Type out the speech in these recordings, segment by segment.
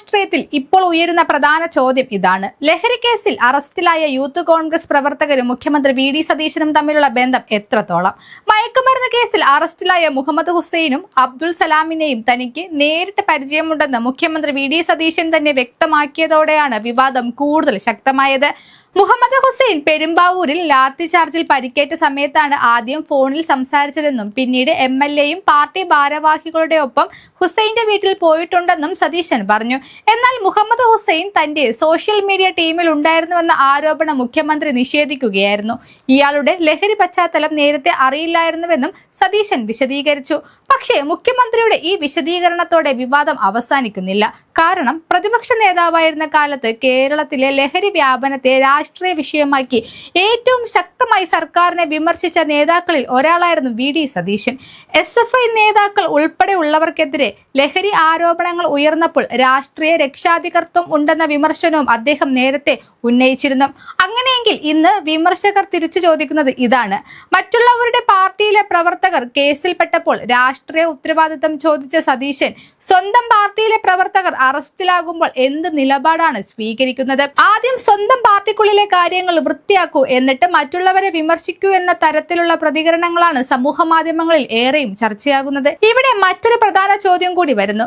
രാഷ്ട്രീയത്തിൽ ഇപ്പോൾ ഉയരുന്ന പ്രധാന ചോദ്യം ഇതാണ്. ലഹരി കേസിൽ അറസ്റ്റിലായ യൂത്ത് കോൺഗ്രസ് പ്രവർത്തകരും മുഖ്യമന്ത്രി വി.ഡി. സതീശനും തമ്മിലുള്ള ബന്ധം എത്രത്തോളം? മയക്കുമരുന്ന് കേസിൽ അറസ്റ്റിലായ മുഹമ്മദ് ഹുസൈനും അബ്ദുൽ സലാമിനെയും തനിക്ക് നേരിട്ട് പരിചയമുണ്ടെന്ന് മുഖ്യമന്ത്രി വി.ഡി. സതീശൻ തന്നെ വ്യക്തമാക്കിയതോടെയാണ് വിവാദം കൂടുതൽ ശക്തമായത്. മുഹമ്മദ് ഹുസൈൻ പെരുമ്പാവൂരിൽ ലാത്തി ചാർജിൽ പരിക്കേറ്റ സമയത്താണ് ആദ്യം ഫോണിൽ സംസാരിച്ചതെന്നും പിന്നീട് എം.എൽ.എയും പാർട്ടി ഭാരവാഹികളുടെ ഒപ്പം ഹുസൈന്റെ വീട്ടിൽ പോയിട്ടുണ്ടെന്നും സതീശൻ പറഞ്ഞു. എന്നാൽ മുഹമ്മദ് ഹുസൈൻ തന്റെ സോഷ്യൽ മീഡിയ ടീമിൽ ഉണ്ടായിരുന്നുവെന്ന ആരോപണം മുഖ്യമന്ത്രി നിഷേധിക്കുകയായിരുന്നു. ഇയാളുടെ ലഹരി പശ്ചാത്തലം നേരത്തെ അറിയില്ലായിരുന്നുവെന്നും സതീശൻ വിശദീകരിച്ചു. പക്ഷേ മുഖ്യമന്ത്രിയുടെ ഈ വിശദീകരണത്തോടെ വിവാദം അവസാനിക്കുന്നില്ല. കാരണം പ്രതിപക്ഷ നേതാവായിരുന്ന കാലത്ത് കേരളത്തിലെ ലഹരി വ്യാപനത്തെ രാഷ്ട്രീയ വിഷയമാക്കി ഏറ്റവും ശക്തമായി സർക്കാരിനെ വിമർശിച്ച നേതാക്കളിൽ ഒരാളായിരുന്നു വി.ഡി. സതീശൻ. എസ്.എഫ്.ഐ നേതാക്കൾ ഉൾപ്പെടെ ഉള്ളവർക്കെതിരെ ലഹരി ആരോപണങ്ങൾ ഉയർന്നപ്പോൾ രാഷ്ട്രീയ രക്ഷാധികർത്തം ഉണ്ടെന്ന വിമർശനവും അദ്ദേഹം നേരത്തെ ഉന്നയിച്ചിരുന്നു. അങ്ങനെയെങ്കിൽ ഇന്ന് വിമർശകർ തിരിച്ചു ചോദിക്കുന്നത് ഇതാണ്: മറ്റുള്ളവരുടെ പാർട്ടിയിലെ പ്രവർത്തകർ കേസിൽപ്പെട്ടപ്പോൾ രാഷ്ട്രീയ ഉത്തരവാദിത്തം ചോദിച്ച സതീശൻ സ്വന്തം പാർട്ടിയിലെ പ്രവർത്തകർ അറസ്റ്റിലാകുമ്പോൾ എന്ത് നിലപാടാണ് സ്വീകരിക്കുന്നത്? ആദ്യം സ്വന്തം പാർട്ടിക്കുള്ളിലെ കാര്യങ്ങൾ വൃത്തിയാക്കൂ, എന്നിട്ട് മറ്റുള്ളവരെ വിമർശിക്കൂ എന്ന തരത്തിലുള്ള പ്രതികരണങ്ങളാണ് സമൂഹ മാധ്യമങ്ങളിൽ ഏറെയും ചർച്ചയാകുന്നത്. ഇവിടെ മറ്റൊരു പ്രധാന ചോദ്യം കൂടി വരുന്നു.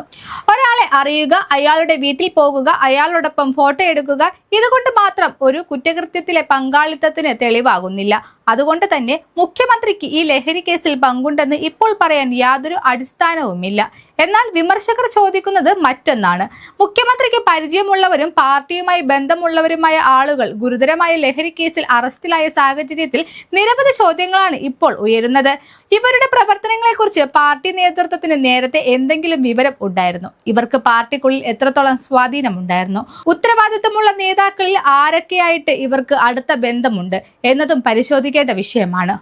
ഒരാളെ അറിയുക, അയാളുടെ വീട്ടിൽ പോകുക, അയാളോടൊപ്പം ഫോട്ടോ എടുക്കുക, ഇതുകൊണ്ട് മാത്രം ഒരു കുറ്റകൃത്യത്തിലെ പങ്കാളിത്തത്തിന് തെളിവാകുന്നില്ല. അതുകൊണ്ട് തന്നെ മുഖ്യമന്ത്രിക്ക് ഈ ലഹരി കേസിൽ പങ്കുണ്ടെന്ന് ഇപ്പോൾ പറയാൻ യാതൊരു അടിസ്ഥാനവുമില്ല. എന്നാൽ വിമർശകർ ചോദിക്കുന്നത് മറ്റൊന്നാണ്. മുഖ്യമന്ത്രിക്ക് പരിചയമുള്ളവരും പാർട്ടിയുമായി ബന്ധമുള്ളവരുമായ ആളുകൾ ഗുരുതരമായ ലഹരി കേസിൽ അറസ്റ്റിലായ സാഹചര്യത്തിൽ നിരവധി ചോദ്യങ്ങളാണ് ഇപ്പോൾ ഉയരുന്നത്. ഇവരുടെ പ്രവർത്തനങ്ങളെക്കുറിച്ച് പാർട്ടി നേതൃത്വത്തിന് നേരത്തെ എന്തെങ്കിലും വിവരം ഉണ്ടായിരുന്നു? ഇവർക്ക് പാർട്ടിക്കുള്ളിൽ എത്രത്തോളം സ്വാധീനമുണ്ടായിരുന്നു? ഉത്തരവാദിത്തമുള്ള നേതാക്കളിൽ ആരൊക്കെയായിട്ട് ഇവർക്ക് അടുത്ത ബന്ധമുണ്ട് എന്നതും പരിശോധിക്കേണ്ട വിഷയമാണ്.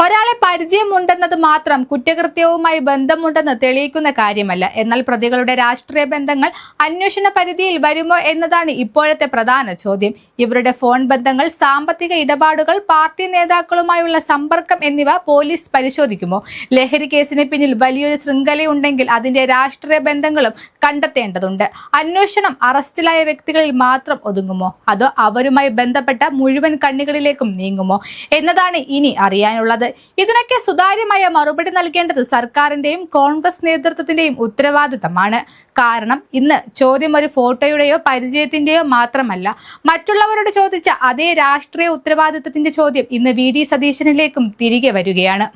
ഒരാളെ പരിചയമുണ്ടെന്നത് മാത്രം കുറ്റകൃത്യവുമായി ബന്ധമുണ്ടെന്ന് തെളിയിക്കുന്ന കാര്യമല്ല. എന്നാൽ പ്രതികളുടെ രാഷ്ട്രീയ ബന്ധങ്ങൾ അന്വേഷണ പരിധിയിൽ വരുമോ എന്നതാണ് ഇപ്പോഴത്തെ പ്രധാന ചോദ്യം. ഇവരുടെ ഫോൺ ബന്ധങ്ങൾ, സാമ്പത്തിക ഇടപാടുകൾ, പാർട്ടി നേതാക്കളുമായുള്ള സമ്പർക്കം എന്നിവ പോലീസ് പരിശോധിക്കുമോ? ലഹരി കേസിന് പിന്നിൽ വലിയൊരു ശൃംഖലയുണ്ടെങ്കിൽ അതിന്റെ രാഷ്ട്രീയ ബന്ധങ്ങളും കണ്ടെത്തേണ്ടതുണ്ട്. അന്വേഷണം അറസ്റ്റിലായ വ്യക്തികളിൽ മാത്രം ഒതുങ്ങുമോ, അതോ അവരുമായി ബന്ധപ്പെട്ട മുഴുവൻ കണ്ണികളിലേക്കും നീങ്ങുമോ എന്നതാണ് ഇനി അറിയാനുള്ളത്. ഇതിനൊക്കെ സുതാര്യമായ മറുപടി നൽകേണ്ടത് സർക്കാരിന്റെയും കോൺഗ്രസ് നേതൃത്വത്തിന്റെയും ഉത്തരവാദിത്തമാണ്. കാരണം ഇന്ന് ചോദ്യം ഒരു ഫോട്ടോയുടെയോ പരിചയത്തിന്റെയോ മാത്രമല്ല. മറ്റുള്ളവരോട് ചോദിച്ച അതേ രാഷ്ട്രീയ ഉത്തരവാദിത്തത്തിന്റെ ചോദ്യം ഇന്ന് വി.ഡി. സതീശനിലേക്കും തിരികെ വരികയാണ്.